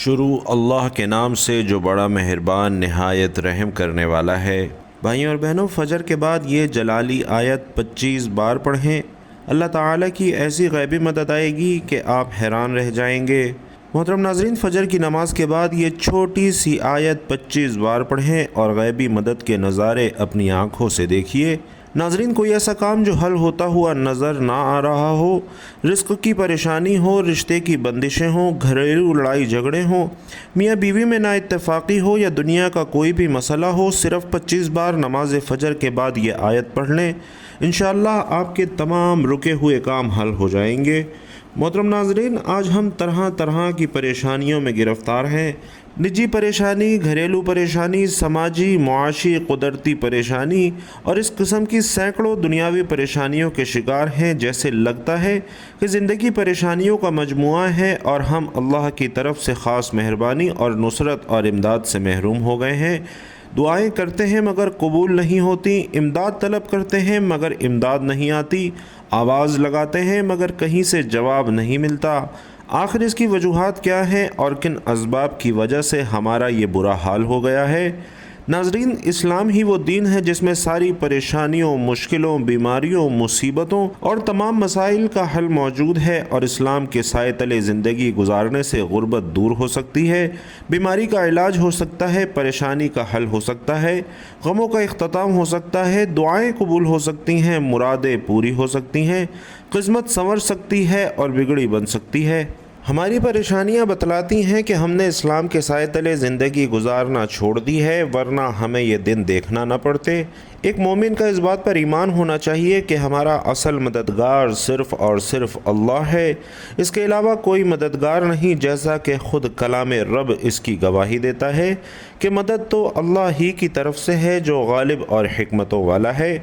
شروع اللہ کے نام سے جو بڑا مہربان نہایت رحم کرنے والا ہے۔ بھائیوں اور بہنوں، فجر کے بعد یہ جلالی آیت 25 بار پڑھیں۔ اللہ تعالیٰ کی ایسی غیبی مدد آئے گی کہ آپ حیران رہ جائیں گے۔ محترم ناظرین، فجر کی نماز کے بعد یہ چھوٹی سی آیت 25 بار پڑھیں اور غیبی مدد کے نظارے اپنی آنکھوں سے دیکھیے۔ ناظرین، کوئی ایسا کام جو حل ہوتا ہوا نظر نہ آ رہا ہو، رزق کی پریشانی ہو، رشتے کی بندشیں ہوں، گھریلو لڑائی جھگڑے ہوں، میاں بیوی میں نا اتفاقی ہو یا دنیا کا کوئی بھی مسئلہ ہو، صرف 25 بار نماز فجر کے بعد یہ آیت پڑھ لیں، انشاءاللہ آپ کے تمام رکے ہوئے کام حل ہو جائیں گے۔ محترم ناظرین، آج ہم طرح طرح کی پریشانیوں میں گرفتار ہیں۔ نجی پریشانی، گھریلو پریشانی، سماجی، معاشی، قدرتی پریشانی اور اس قسم کی سینکڑوں دنیاوی پریشانیوں کے شکار ہیں۔ جیسے لگتا ہے کہ زندگی پریشانیوں کا مجموعہ ہے اور ہم اللہ کی طرف سے خاص مہربانی اور نصرت اور امداد سے محروم ہو گئے ہیں۔ دعائیں کرتے ہیں مگر قبول نہیں ہوتی، امداد طلب کرتے ہیں مگر امداد نہیں آتی، آواز لگاتے ہیں مگر کہیں سے جواب نہیں ملتا۔ آخر اس کی وجوہات کیا ہیں اور کن اسباب کی وجہ سے ہمارا یہ برا حال ہو گیا ہے؟ ناظرین، اسلام ہی وہ دین ہے جس میں ساری پریشانیوں، مشکلوں، بیماریوں، مصیبتوں اور تمام مسائل کا حل موجود ہے، اور اسلام کے سائے تلے زندگی گزارنے سے غربت دور ہو سکتی ہے، بیماری کا علاج ہو سکتا ہے، پریشانی کا حل ہو سکتا ہے، غموں کا اختتام ہو سکتا ہے، دعائیں قبول ہو سکتی ہیں، مرادیں پوری ہو سکتی ہیں، قسمت سنور سکتی ہے اور بگڑی بن سکتی ہے۔ ہماری پریشانیاں بتلاتی ہیں کہ ہم نے اسلام کے سائے تلے زندگی گزارنا چھوڑ دی ہے، ورنہ ہمیں یہ دن دیکھنا نہ پڑتے۔ ایک مومن کا اس بات پر ایمان ہونا چاہیے کہ ہمارا اصل مددگار صرف اور صرف اللہ ہے، اس کے علاوہ کوئی مددگار نہیں، جیسا کہ خود کلام رب اس کی گواہی دیتا ہے کہ مدد تو اللہ ہی کی طرف سے ہے جو غالب اور حکمتوں والا ہے۔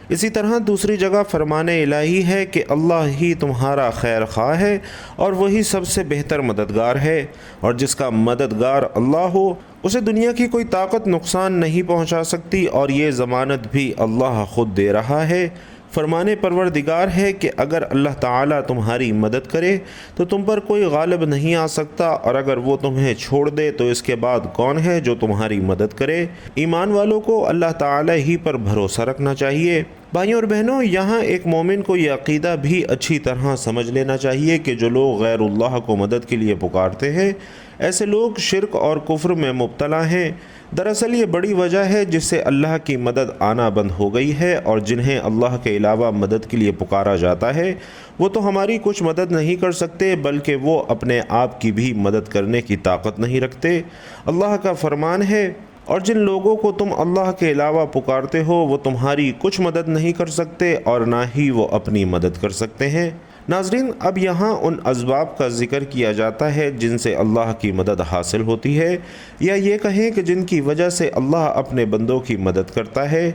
اسی طرح دوسری جگہ فرمان الہی ہے کہ اللہ ہی تمہارا خیر خواہ ہے اور وہی سب سے بہتر مددگار ہے، اور جس کا مددگار اللہ ہو اسے دنیا کی کوئی طاقت نقصان نہیں پہنچا سکتی، اور یہ ضمانت بھی اللہ خود دے رہا ہے۔ فرمان پروردگار ہے کہ اگر اللہ تعالیٰ تمہاری مدد کرے تو تم پر کوئی غالب نہیں آ سکتا، اور اگر وہ تمہیں چھوڑ دے تو اس کے بعد کون ہے جو تمہاری مدد کرے؟ ایمان والوں کو اللہ تعالیٰ ہی پر بھروسہ رکھنا چاہیے۔ بھائیوں اور بہنوں، یہاں ایک مومن کو یہ عقیدہ بھی اچھی طرح سمجھ لینا چاہیے کہ جو لوگ غیر اللہ کو مدد کے لیے پکارتے ہیں، ایسے لوگ شرک اور کفر میں مبتلا ہیں۔ دراصل یہ بڑی وجہ ہے جس سے اللہ کی مدد آنا بند ہو گئی ہے، اور جنہیں اللہ کے علاوہ مدد کے لیے پکارا جاتا ہے وہ تو ہماری کچھ مدد نہیں کر سکتے، بلکہ وہ اپنے آپ کی بھی مدد کرنے کی طاقت نہیں رکھتے۔ اللہ کا فرمان ہے، اور جن لوگوں کو تم اللہ کے علاوہ پکارتے ہو وہ تمہاری کچھ مدد نہیں کر سکتے اور نہ ہی وہ اپنی مدد کر سکتے ہیں۔ ناظرین، اب یہاں ان اسباب کا ذکر کیا جاتا ہے جن سے اللہ کی مدد حاصل ہوتی ہے، یا یہ کہیں کہ جن کی وجہ سے اللہ اپنے بندوں کی مدد کرتا ہے۔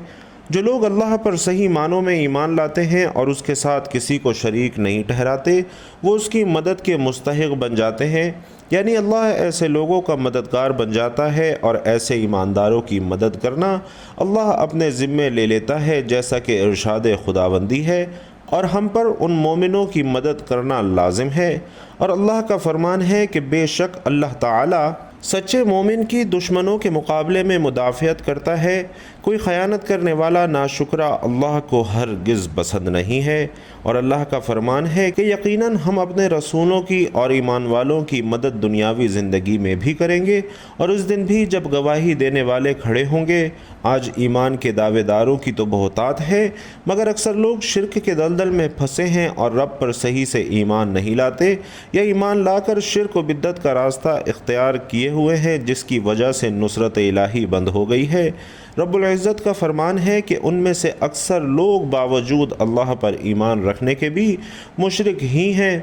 جو لوگ اللہ پر صحیح معنوں میں ایمان لاتے ہیں اور اس کے ساتھ کسی کو شریک نہیں ٹھہراتے، وہ اس کی مدد کے مستحق بن جاتے ہیں، یعنی اللہ ایسے لوگوں کا مددگار بن جاتا ہے، اور ایسے ایمانداروں کی مدد کرنا اللہ اپنے ذمے لے لیتا ہے، جیسا کہ ارشاد خداوندی ہے، اور ہم پر ان مومنوں کی مدد کرنا لازم ہے۔ اور اللہ کا فرمان ہے کہ بے شک اللہ تعالیٰ سچے مومن کی دشمنوں کے مقابلے میں مدافعت کرتا ہے۔ کوئی خیانت کرنے والا ناشکرا اللہ کو ہرگز پسند نہیں ہے۔ اور اللہ کا فرمان ہے کہ یقیناً ہم اپنے رسولوں کی اور ایمان والوں کی مدد دنیاوی زندگی میں بھی کریں گے، اور اس دن بھی جب گواہی دینے والے کھڑے ہوں گے۔ آج ایمان کے دعوے داروں کی تو بہتات ہے، مگر اکثر لوگ شرک کے دلدل میں پھنسے ہیں اور رب پر صحیح سے ایمان نہیں لاتے، یا ایمان لا کر شرک و بدعت کا راستہ اختیار کیے ہوئے ہیں، جس کی وجہ سے نصرت الہی بند ہو گئی ہے۔ رب العزت کا فرمان ہے کہ ان میں سے اکثر لوگ باوجود اللہ پر ایمان رکھنے کے بھی مشرک ہی ہیں۔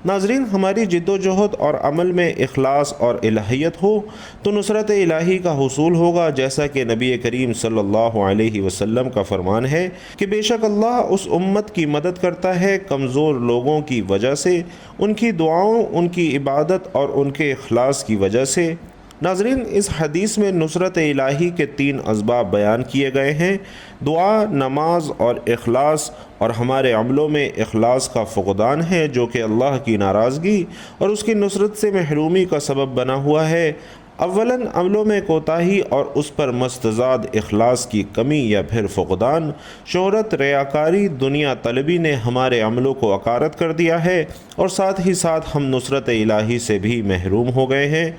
ناظرین، ہماری جد و جہد اور عمل میں اخلاص اور الہیت ہو تو نصرت الہی کا حصول ہوگا، جیسا کہ نبی کریم صلی اللہ علیہ وسلم کا فرمان ہے کہ بے شک اللہ اس امت کی مدد کرتا ہے کمزور لوگوں کی وجہ سے، ان کی دعاؤں، ان کی عبادت اور ان کے اخلاص کی وجہ سے۔ ناظرین، اس حدیث میں نصرت الہی کے 3 اسباب بیان کیے گئے ہیں: دعا، نماز اور اخلاص، اور ہمارے عملوں میں اخلاص کا فقدان ہے جو کہ اللہ کی ناراضگی اور اس کی نصرت سے محرومی کا سبب بنا ہوا ہے۔ اولاً عملوں میں کوتاہی اور اس پر مستزاد اخلاص کی کمی یا پھر فقدان، شہرت، ریاکاری، دنیا طلبی نے ہمارے عملوں کو عکارت کر دیا ہے اور ساتھ ہی ساتھ ہم نصرت الہی سے بھی محروم ہو گئے ہیں۔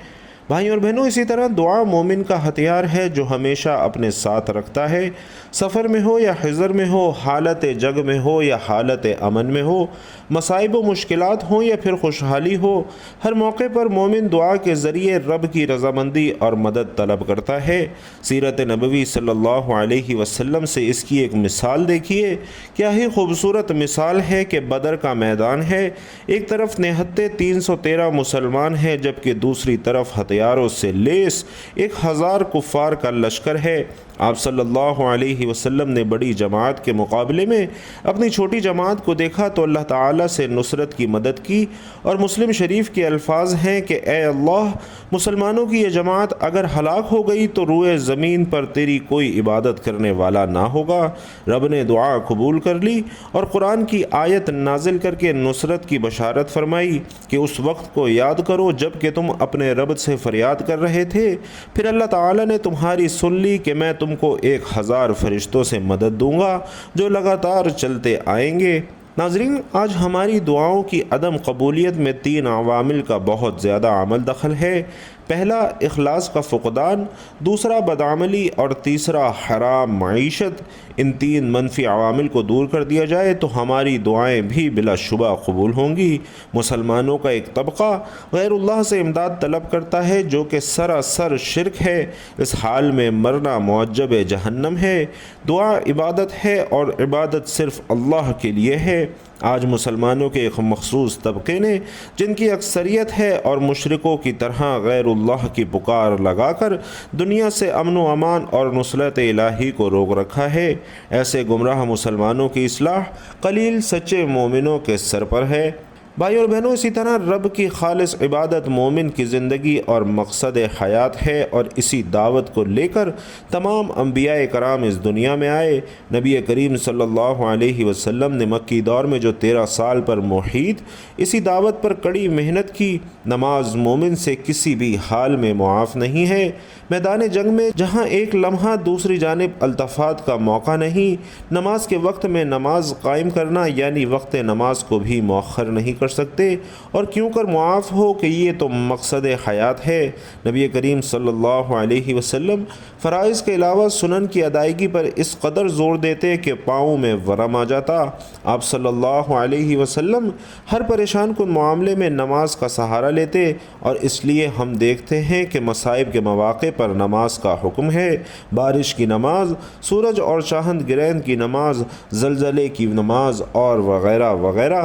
بھائیوں اور بہنوں، اسی طرح دعا مومن کا ہتھیار ہے جو ہمیشہ اپنے ساتھ رکھتا ہے، سفر میں ہو یا حضر میں ہو، حالت جنگ میں ہو یا حالت امن میں ہو، مصائب و مشکلات ہوں یا پھر خوشحالی ہو، ہر موقع پر مومن دعا کے ذریعے رب کی رضامندی اور مدد طلب کرتا ہے۔ سیرت نبوی صلی اللہ علیہ وسلم سے اس کی ایک مثال دیکھیے۔ کیا ہی خوبصورت مثال ہے کہ بدر کا میدان ہے، ایک طرف نہتے 313 مسلمان ہیں جبکہ دوسری طرف ہتھیاروں سے لیس 1000 کفار کا لشکر ہے۔ آپ صلی اللہ علیہ وسلم نے بڑی جماعت کے مقابلے میں اپنی چھوٹی جماعت کو دیکھا تو اللہ تعالیٰ سے نصرت کی مدد کی، اور مسلم شریف کے الفاظ ہیں کہ اے اللہ، مسلمانوں کی یہ جماعت اگر ہلاک ہو گئی تو روئے زمین پر تیری کوئی عبادت کرنے والا نہ ہوگا۔ رب نے دعا قبول کر لی اور قرآن کی آیت نازل کر کے نصرت کی بشارت فرمائی کہ اس وقت کو یاد کرو جب کہ تم اپنے رب سے فریاد کر رہے تھے، پھر اللہ تعالیٰ نے تمہاری سن لی کہ میں تم کو 1000 فرشتوں سے مدد دوں گا جو لگاتار چلتے آئیں گے۔ ناظرین، آج ہماری دعاؤں کی عدم قبولیت میں 3 عوامل کا بہت زیادہ عمل دخل ہے۔ پہلا، اخلاص کا فقدان، دوسرا بدعملی، اور تیسرا حرام معیشت۔ ان 3 منفی عوامل کو دور کر دیا جائے تو ہماری دعائیں بھی بلا شبہ قبول ہوں گی۔ مسلمانوں کا ایک طبقہ غیر اللہ سے امداد طلب کرتا ہے جو کہ سراسر شرک ہے۔ اس حال میں مرنا معجب جہنم ہے۔ دعا عبادت ہے اور عبادت صرف اللہ کے لیے ہے۔ آج مسلمانوں کے ایک مخصوص طبقے نے، جن کی اکثریت ہے اور مشرکوں کی طرح غیر اللہ کی پکار لگا کر دنیا سے امن و امان اور نصرت الہی کو روک رکھا ہے، ایسے گمراہ مسلمانوں کی اصلاح قلیل سچے مومنوں کے سر پر ہے۔ بھائیوں اور بہنوں، اسی طرح رب کی خالص عبادت مومن کی زندگی اور مقصد حیات ہے، اور اسی دعوت کو لے کر تمام انبیاء کرام اس دنیا میں آئے۔ نبی کریم صلی اللہ علیہ وسلم نے مکی دور میں جو 13 سال پر محیط اسی دعوت پر کڑی محنت کی۔ نماز مومن سے کسی بھی حال میں معاف نہیں ہے۔ میدان جنگ میں جہاں ایک لمحہ دوسری جانب التفات کا موقع نہیں، نماز کے وقت میں نماز قائم کرنا یعنی وقت نماز کو بھی مؤخر نہیں کر سکتے، اور کیوں کر معاف ہو کہ یہ تو مقصد حیات ہے۔ نبی کریم صلی اللہ علیہ وسلم فرائض کے علاوہ سنن کی ادائیگی پر اس قدر زور دیتے کہ پاؤں میں ورم آ جاتا۔ آپ صلی اللہ علیہ وسلم ہر پریشان کن معاملے میں نماز کا سہارا لیتے، اور اس لیے ہم دیکھتے ہیں کہ مصائب کے مواقع پر نماز کا حکم ہے۔ بارش کی نماز، سورج اور چاند گرہن کی نماز، زلزلے کی نماز اور وغیرہ وغیرہ۔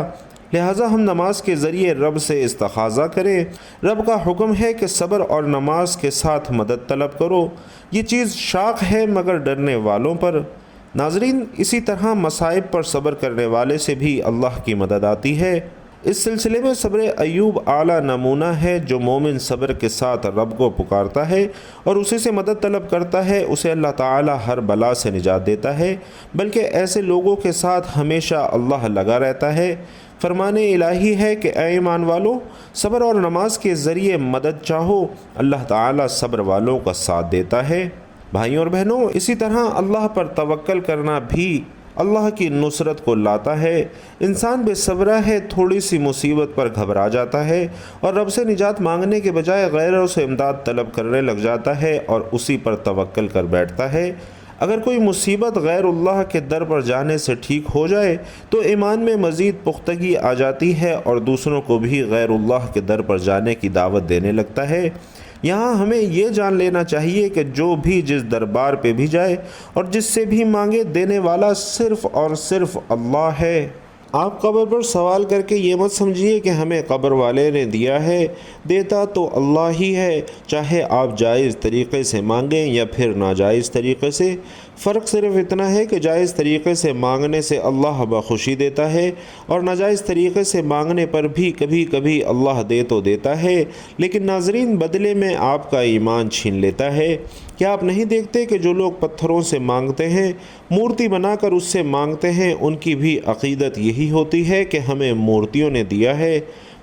لہٰذا ہم نماز کے ذریعے رب سے استخاذہ کریں۔ رب کا حکم ہے کہ صبر اور نماز کے ساتھ مدد طلب کرو۔ یہ چیز شاق ہے مگر ڈرنے والوں پر۔ ناظرین، اسی طرح مصائب پر صبر کرنے والے سے بھی اللہ کی مدد آتی ہے۔ اس سلسلے میں صبر ایوب اعلیٰ نمونہ ہے۔ جو مومن صبر کے ساتھ رب کو پکارتا ہے اور اسی سے مدد طلب کرتا ہے، اسے اللہ تعالی ہر بلا سے نجات دیتا ہے، بلکہ ایسے لوگوں کے ساتھ ہمیشہ اللہ لگا رہتا ہے۔ فرمان الہی ہے کہ اے ایمان والو، صبر اور نماز کے ذریعے مدد چاہو، اللہ تعالی صبر والوں کا ساتھ دیتا ہے۔ بھائیوں اور بہنوں، اسی طرح اللہ پر توکل کرنا بھی اللہ کی نصرت کو لاتا ہے۔ انسان بے صبرہ ہے، تھوڑی سی مصیبت پر گھبرا جاتا ہے اور رب سے نجات مانگنے کے بجائے غیروں سے امداد طلب کرنے لگ جاتا ہے اور اسی پر توکل کر بیٹھتا ہے۔ اگر کوئی مصیبت غیر اللہ کے در پر جانے سے ٹھیک ہو جائے تو ایمان میں مزید پختگی آ جاتی ہے اور دوسروں کو بھی غیر اللہ کے در پر جانے کی دعوت دینے لگتا ہے۔ یہاں ہمیں یہ جان لینا چاہیے کہ جو بھی جس دربار پہ بھی جائے اور جس سے بھی مانگے، دینے والا صرف اور صرف اللہ ہے۔ آپ قبر پر سوال کر کے یہ مت سمجھیے کہ ہمیں قبر والے نے دیا ہے، دیتا تو اللہ ہی ہے، چاہے آپ جائز طریقے سے مانگیں یا پھر ناجائز طریقے سے۔ فرق صرف اتنا ہے کہ جائز طریقے سے مانگنے سے اللہ بخوشی دیتا ہے، اور ناجائز طریقے سے مانگنے پر بھی کبھی کبھی اللہ دے تو دیتا ہے، لیکن ناظرین بدلے میں آپ کا ایمان چھین لیتا ہے۔ کیا آپ نہیں دیکھتے کہ جو لوگ پتھروں سے مانگتے ہیں، مورتی بنا کر اس سے مانگتے ہیں، ان کی بھی عقیدت یہی ہوتی ہے کہ ہمیں مورتیوں نے دیا ہے۔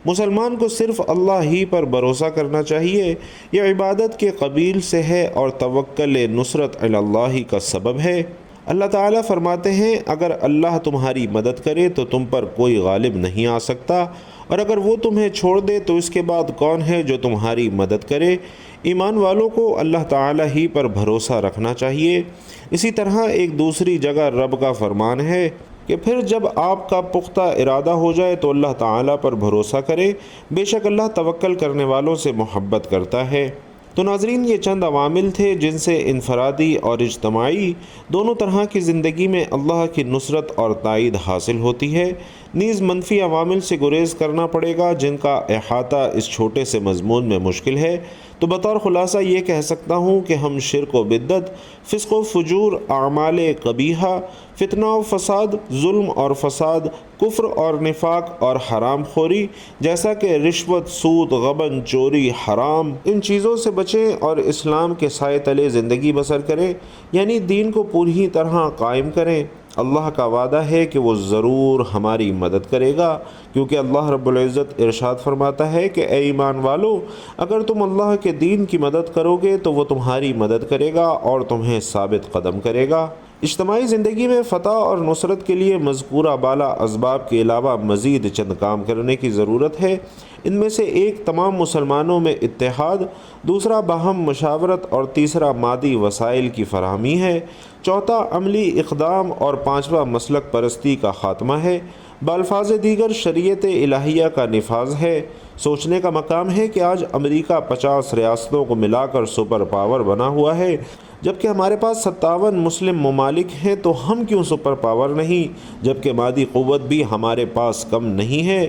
مسلمان کو صرف اللہ ہی پر بھروسہ کرنا چاہیے، یہ عبادت کے قبیل سے ہے اور توکل نصرت علی اللہ کا سبب ہے۔ اللہ تعالیٰ فرماتے ہیں اگر اللہ تمہاری مدد کرے تو تم پر کوئی غالب نہیں آ سکتا، اور اگر وہ تمہیں چھوڑ دے تو اس کے بعد کون ہے جو تمہاری مدد کرے۔ ایمان والوں کو اللہ تعالیٰ ہی پر بھروسہ رکھنا چاہیے۔ اسی طرح ایک دوسری جگہ رب کا فرمان ہے کہ پھر جب آپ کا پختہ ارادہ ہو جائے تو اللہ تعالیٰ پر بھروسہ کرے، بے شک اللہ توکل کرنے والوں سے محبت کرتا ہے۔ تو ناظرین یہ چند عوامل تھے جن سے انفرادی اور اجتماعی دونوں طرح کی زندگی میں اللہ کی نصرت اور تائید حاصل ہوتی ہے۔ نیز منفی عوامل سے گریز کرنا پڑے گا جن کا احاطہ اس چھوٹے سے مضمون میں مشکل ہے۔ تو بطور خلاصہ یہ کہہ سکتا ہوں کہ ہم شرک و بدعت، فسق و فجور، اعمال قبیحہ، فتنہ و فساد، ظلم اور فساد، کفر اور نفاق اور حرام خوری جیسا کہ رشوت، سود، غبن، چوری، حرام، ان چیزوں سے بچیں اور اسلام کے سائے تلے زندگی بسر کریں، یعنی دین کو پوری طرح قائم کریں۔ اللہ کا وعدہ ہے کہ وہ ضرور ہماری مدد کرے گا، کیونکہ اللہ رب العزت ارشاد فرماتا ہے کہ اے ایمان والو، اگر تم اللہ کے دین کی مدد کرو گے تو وہ تمہاری مدد کرے گا اور تمہیں ثابت قدم کرے گا۔ اجتماعی زندگی میں فتح اور نصرت کے لیے مذکورہ بالا اسباب کے علاوہ مزید چند کام کرنے کی ضرورت ہے۔ ان میں سے ایک تمام مسلمانوں میں اتحاد، دوسرا باہم مشاورت اور تیسرا مادی وسائل کی فراہمی ہے، چوتھا عملی اقدام اور پانچواں مسلک پرستی کا خاتمہ ہے، بالفاظ دیگر شریعت الہیہ کا نفاذ ہے۔ سوچنے کا مقام ہے کہ آج امریکہ 50 ریاستوں کو ملا کر سپر پاور بنا ہوا ہے، جبکہ ہمارے پاس 57 مسلم ممالک ہیں، تو ہم کیوں سپر پاور نہیں، جبکہ مادی قوت بھی ہمارے پاس کم نہیں ہے۔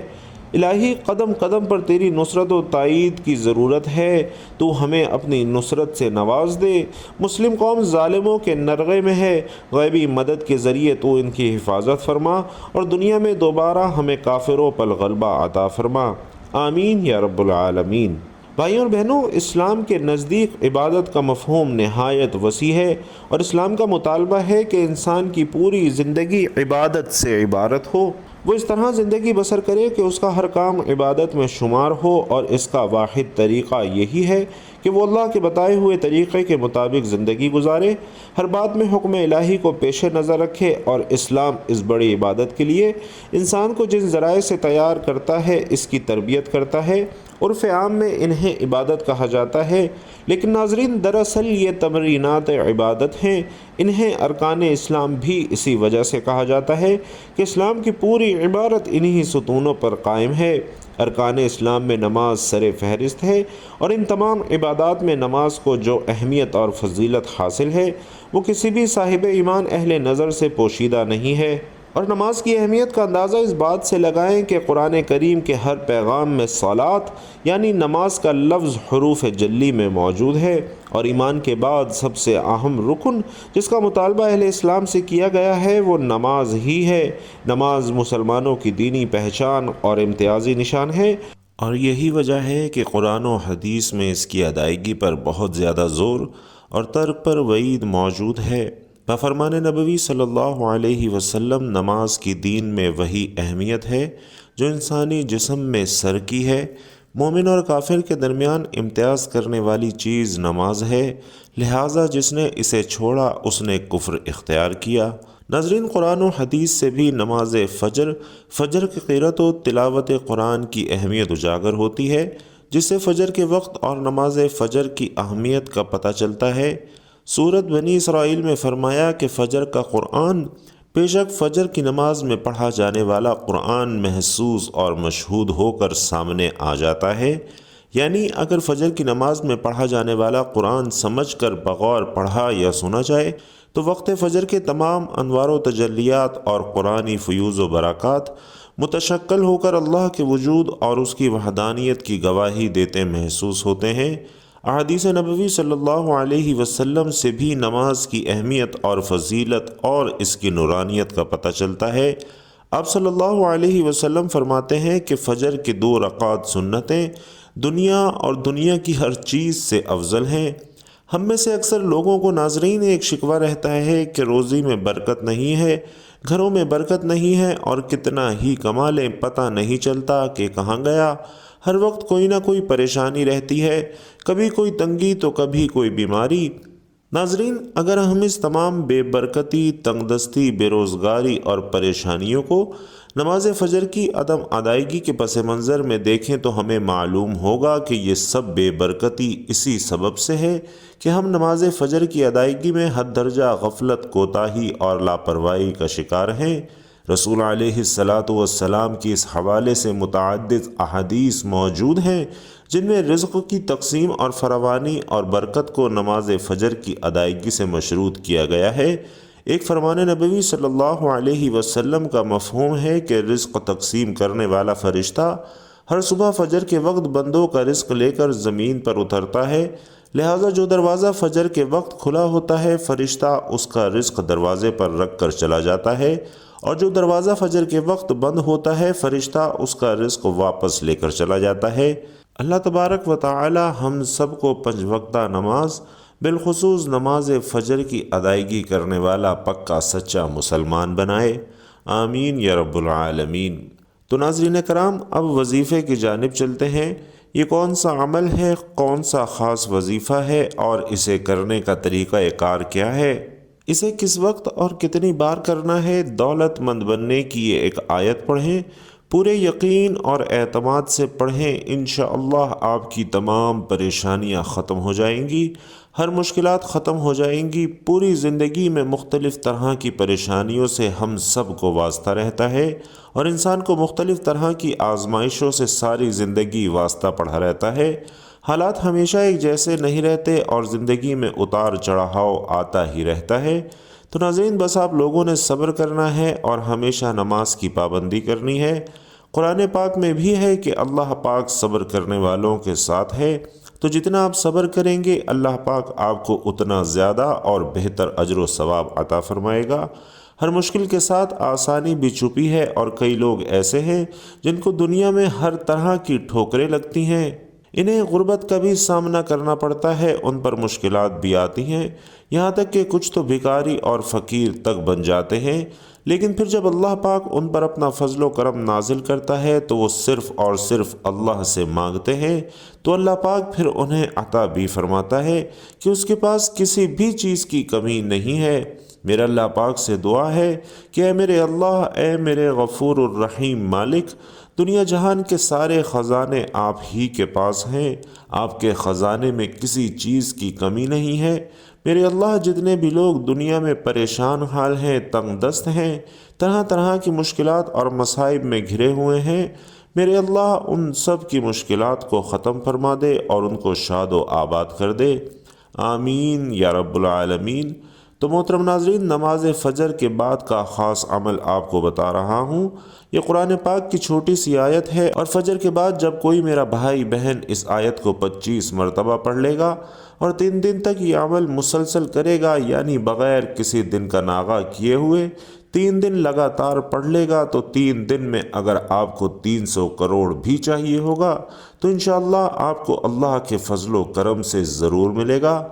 الہی قدم قدم پر تیری نصرت و تائید کی ضرورت ہے، تو ہمیں اپنی نصرت سے نواز دے۔ مسلم قوم ظالموں کے نرغے میں ہے، غیبی مدد کے ذریعے تو ان کی حفاظت فرما، اور دنیا میں دوبارہ ہمیں کافروں پر غلبہ عطا فرما، آمین یا رب العالمین۔ بھائیوں اور بہنوں، اسلام کے نزدیک عبادت کا مفہوم نہایت وسیع ہے، اور اسلام کا مطالبہ ہے کہ انسان کی پوری زندگی عبادت سے عبارت ہو۔ وہ اس طرح زندگی بسر کرے کہ اس کا ہر کام عبادت میں شمار ہو، اور اس کا واحد طریقہ یہی ہے کہ وہ اللہ کے بتائے ہوئے طریقے کے مطابق زندگی گزارے، ہر بات میں حکم الہی کو پیش نظر رکھے، اور اسلام اس بڑی عبادت کے لیے انسان کو جن ذرائع سے تیار کرتا ہے اس کی تربیت کرتا ہے۔ عرف عام میں انہیں عبادت کہا جاتا ہے، لیکن ناظرین دراصل یہ تمرینات عبادت ہیں۔ انہیں ارکان اسلام بھی اسی وجہ سے کہا جاتا ہے کہ اسلام کی پوری عبارت انہی ستونوں پر قائم ہے۔ ارکان اسلام میں نماز سر فہرست ہے، اور ان تمام عبادات میں نماز کو جو اہمیت اور فضیلت حاصل ہے وہ کسی بھی صاحب ایمان اہل نظر سے پوشیدہ نہیں ہے۔ اور نماز کی اہمیت کا اندازہ اس بات سے لگائیں کہ قرآن کریم کے ہر پیغام میں صلاۃ یعنی نماز کا لفظ حروف جلی میں موجود ہے، اور ایمان کے بعد سب سے اہم رکن جس کا مطالبہ اہل اسلام سے کیا گیا ہے وہ نماز ہی ہے۔ نماز مسلمانوں کی دینی پہچان اور امتیازی نشان ہے، اور یہی وجہ ہے کہ قرآن و حدیث میں اس کی ادائیگی پر بہت زیادہ زور اور ترک پر وعید موجود ہے۔ بفرمان نبوی صلی اللہ علیہ وسلم نماز کی دین میں وہی اہمیت ہے جو انسانی جسم میں سر کی ہے۔ مومن اور کافر کے درمیان امتیاز کرنے والی چیز نماز ہے، لہٰذا جس نے اسے چھوڑا اس نے کفر اختیار کیا۔ ناظرین قرآن و حدیث سے بھی نماز فجر کی قرأت و تلاوت قرآن کی اہمیت اجاگر ہوتی ہے، جس سے فجر کے وقت اور نماز فجر کی اہمیت کا پتہ چلتا ہے۔ سورۃ بنی اسرائیل میں فرمایا کہ فجر کا قرآن، بے شک فجر کی نماز میں پڑھا جانے والا قرآن محسوس اور مشہود ہو کر سامنے آ جاتا ہے، یعنی اگر فجر کی نماز میں پڑھا جانے والا قرآن سمجھ کر بغور پڑھا یا سنا جائے تو وقت فجر کے تمام انوار و تجلیات اور قرآنی فیوز و برکات متشکل ہو کر اللہ کے وجود اور اس کی وحدانیت کی گواہی دیتے محسوس ہوتے ہیں۔ احادیث نبوی صلی اللہ علیہ وسلم سے بھی نماز کی اہمیت اور فضیلت اور اس کی نورانیت کا پتہ چلتا ہے۔ آپ صلی اللہ علیہ وسلم فرماتے ہیں کہ فجر کی 2 رکعات سنتیں دنیا اور دنیا کی ہر چیز سے افضل ہیں۔ ہم میں سے اکثر لوگوں کو ناظرین ایک شکوہ رہتا ہے کہ روزی میں برکت نہیں ہے، گھروں میں برکت نہیں ہے، اور کتنا ہی کما لیں پتہ نہیں چلتا کہ کہاں گیا۔ ہر وقت کوئی نہ کوئی پریشانی رہتی ہے، کبھی کوئی تنگی تو کبھی کوئی بیماری۔ ناظرین، اگر ہم اس تمام بے برکتی، تنگ دستی، بے روزگاری اور پریشانیوں کو نماز فجر کی عدم ادائیگی کے پس منظر میں دیکھیں تو ہمیں معلوم ہوگا کہ یہ سب بے برکتی اسی سبب سے ہے کہ ہم نماز فجر کی ادائیگی میں حد درجہ غفلت، کوتاہی اور لاپرواہی کا شکار ہیں۔ رسول علیہ الصلاۃ والسلام کی اس حوالے سے متعدد احادیث موجود ہیں جن میں رزق کی تقسیم اور فراوانی اور برکت کو نماز فجر کی ادائیگی سے مشروط کیا گیا ہے۔ ایک فرمان نبوی صلی اللہ علیہ وسلم کا مفہوم ہے کہ رزق تقسیم کرنے والا فرشتہ ہر صبح فجر کے وقت بندوں کا رزق لے کر زمین پر اترتا ہے، لہذا جو دروازہ فجر کے وقت کھلا ہوتا ہے فرشتہ اس کا رزق دروازے پر رکھ کر چلا جاتا ہے، اور جو دروازہ فجر کے وقت بند ہوتا ہے فرشتہ اس کا رزق واپس لے کر چلا جاتا ہے۔ اللہ تبارک و تعالی ہم سب کو 5 وقتہ نماز، بالخصوص نماز فجر کی ادائیگی کرنے والا پکا سچا مسلمان بنائے، آمین یا رب العالمین۔ تو ناظرین کرام، اب وظیفے کی جانب چلتے ہیں۔ یہ کون سا عمل ہے، کون سا خاص وظیفہ ہے اور اسے کرنے کا طریقہ کار کیا ہے؟ اسے کس وقت اور کتنی بار کرنا ہے؟ دولت مند بننے کی یہ ایک آیت پڑھیں، پورے یقین اور اعتماد سے پڑھیں، انشاءاللہ آپ کی تمام پریشانیاں ختم ہو جائیں گی، ہر مشکلات ختم ہو جائیں گی۔ پوری زندگی میں مختلف طرح کی پریشانیوں سے ہم سب کو واسطہ رہتا ہے، اور انسان کو مختلف طرح کی آزمائشوں سے ساری زندگی واسطہ پڑا رہتا ہے۔ حالات ہمیشہ ایک جیسے نہیں رہتے اور زندگی میں اتار چڑھاؤ آتا ہی رہتا ہے۔ تو ناظرین، بس آپ لوگوں نے صبر کرنا ہے اور ہمیشہ نماز کی پابندی کرنی ہے۔ قرآن پاک میں بھی ہے کہ اللہ پاک صبر کرنے والوں کے ساتھ ہے، تو جتنا آپ صبر کریں گے اللہ پاک آپ کو اتنا زیادہ اور بہتر اجر و ثواب عطا فرمائے گا۔ ہر مشکل کے ساتھ آسانی بھی چھپی ہے، اور کئی لوگ ایسے ہیں جن کو دنیا میں ہر طرح کی ٹھوکریں لگتی ہیں، انہیں غربت کا بھی سامنا کرنا پڑتا ہے، ان پر مشکلات بھی آتی ہیں، یہاں تک کہ کچھ تو بھکاری اور فقیر تک بن جاتے ہیں، لیکن پھر جب اللہ پاک ان پر اپنا فضل و کرم نازل کرتا ہے تو وہ صرف اور صرف اللہ سے مانگتے ہیں، تو اللہ پاک پھر انہیں عطا بھی فرماتا ہے کہ اس کے پاس کسی بھی چیز کی کمی نہیں ہے۔ میرا اللہ پاک سے دعا ہے کہ اے میرے اللہ، اے میرے غفور الرحیم مالک، دنیا جہان کے سارے خزانے آپ ہی کے پاس ہیں، آپ کے خزانے میں کسی چیز کی کمی نہیں ہے۔ میرے اللہ، جتنے بھی لوگ دنیا میں پریشان حال ہیں، تنگ دست ہیں، طرح طرح کی مشکلات اور مصائب میں گھرے ہوئے ہیں، میرے اللہ ان سب کی مشکلات کو ختم فرما دے اور ان کو شاد و آباد کر دے، آمین یا رب العالمین۔ تو محترم ناظرین، نماز فجر کے بعد کا خاص عمل آپ کو بتا رہا ہوں۔ یہ قرآن پاک کی چھوٹی سی آیت ہے، اور فجر کے بعد جب کوئی میرا بھائی بہن اس آیت کو 25 مرتبہ پڑھ لے گا اور 3 دن تک یہ عمل مسلسل کرے گا، یعنی بغیر کسی دن کا ناغہ کیے ہوئے 3 دن لگاتار پڑھ لے گا، تو 3 دن میں اگر آپ کو 300 کروڑ بھی چاہیے ہوگا تو انشاءاللہ آپ کو اللہ کے فضل و کرم سے ضرور ملے گا۔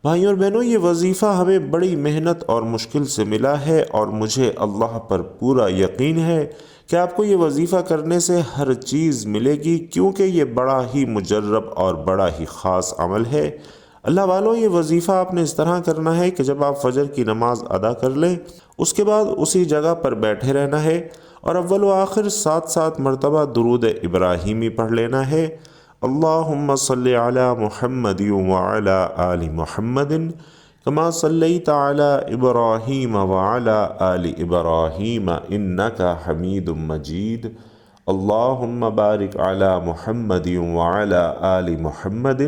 بھائیوں اور بہنوں، یہ وظیفہ ہمیں بڑی محنت اور مشکل سے ملا ہے، اور مجھے اللہ پر پورا یقین ہے کہ آپ کو یہ وظیفہ کرنے سے ہر چیز ملے گی، کیونکہ یہ بڑا ہی مجرب اور بڑا ہی خاص عمل ہے۔ اللہ والوں، یہ وظیفہ آپ نے اس طرح کرنا ہے کہ جب آپ فجر کی نماز ادا کر لیں، اس کے بعد اسی جگہ پر بیٹھے رہنا ہے اور اول و آخر 7 مرتبہ درود ابراہیمی پڑھ لینا ہے۔ اللہم صلی علی محمد وعلی آل محمد کما صلیت علی ابراہیم وعلی آل ابراہیم انک حمید مجید۔ اللہم بارک علی محمد وعلی آل محمد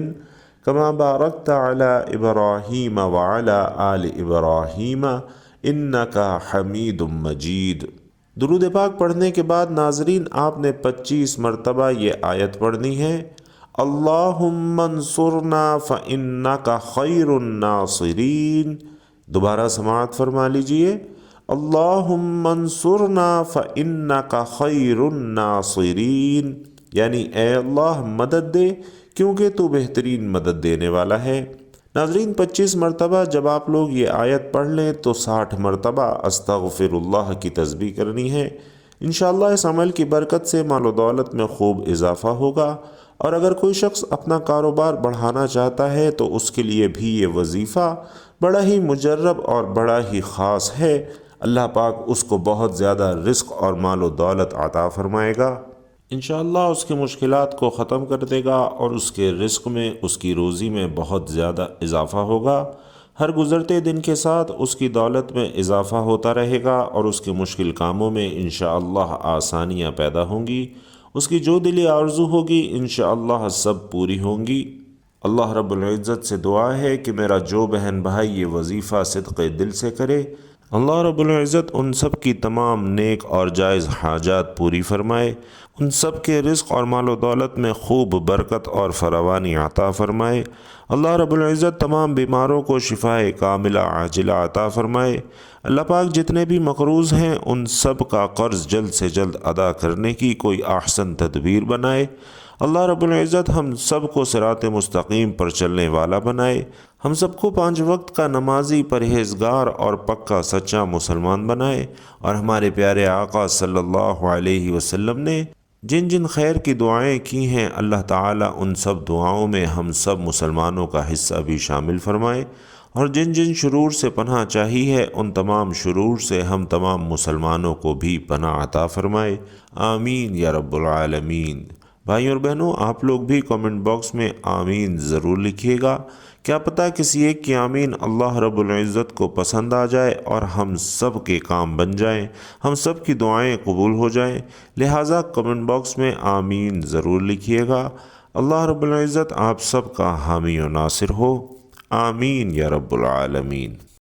کما بارکت علی ابراہیم وعلی آل ابراہیم انک حمید مجید۔ درود پاک پڑھنے کے بعد ناظرین آپ نے 25 مرتبہ یہ آیت پڑھنی ہے، اللہم انصرنا فإنک خیر الناصرین۔ دوبارہ سماعت فرما لیجئے، اللہم انصرنا فإنک خیر الناصرین، یعنی اے اللہ مدد دے کیونکہ تو بہترین مدد دینے والا ہے۔ ناظرین 25 مرتبہ جب آپ لوگ یہ آیت پڑھ لیں تو 60 مرتبہ استغفر اللہ کی تسبیح کرنی ہے۔ انشاءاللہ اس عمل کی برکت سے مال و دولت میں خوب اضافہ ہوگا، اور اگر کوئی شخص اپنا کاروبار بڑھانا چاہتا ہے تو اس کے لیے بھی یہ وظیفہ بڑا ہی مجرب اور بڑا ہی خاص ہے۔ اللہ پاک اس کو بہت زیادہ رزق اور مال و دولت عطا فرمائے گا، انشاءاللہ اس کی مشکلات کو ختم کر دے گا، اور اس کے رزق میں، اس کی روزی میں بہت زیادہ اضافہ ہوگا۔ ہر گزرتے دن کے ساتھ اس کی دولت میں اضافہ ہوتا رہے گا، اور اس کے مشکل کاموں میں انشاءاللہ آسانیاں پیدا ہوں گی۔ اس کی جو دلی آرزو ہوگی انشاءاللہ سب پوری ہوں گی۔ اللہ رب العزت سے دعا ہے کہ میرا جو بہن بھائی یہ وظیفہ صدق دل سے کرے، اللہ رب العزت ان سب کی تمام نیک اور جائز حاجات پوری فرمائے، ان سب کے رزق اور مال و دولت میں خوب برکت اور فراوانی عطا فرمائے۔ اللہ رب العزت تمام بیماروں کو شفائے کاملہ عاجلہ عطا فرمائے۔ اللہ پاک جتنے بھی مقروض ہیں ان سب کا قرض جلد سے جلد ادا کرنے کی کوئی احسن تدبیر بنائے۔ اللہ رب العزت ہم سب کو صراط مستقیم پر چلنے والا بنائے، ہم سب کو 5 وقت کا نمازی، پرہیزگار اور پکا سچا مسلمان بنائے، اور ہمارے پیارے آقا صلی اللہ علیہ وسلم نے جن جن خیر کی دعائیں کی ہیں اللہ تعالیٰ ان سب دعاؤں میں ہم سب مسلمانوں کا حصہ بھی شامل فرمائے، اور جن جن شرور سے پناہ چاہی ہے ان تمام شرور سے ہم تمام مسلمانوں کو بھی پناہ عطا فرمائے، آمین یا رب العالمین۔ بھائی اور بہنوں، آپ لوگ بھی کامنٹ باکس میں آمین ضرور لکھیے گا، کیا پتہ کسی ایک کی آمین اللہ رب العزت کو پسند آ جائے اور ہم سب کے کام بن جائیں، ہم سب کی دعائیں قبول ہو جائیں۔ لہٰذا کامنٹ باکس میں آمین ضرور لکھیے گا۔ اللہ رب العزت آپ سب کا حامی و ناصر ہو، آمین یا رب العالمین۔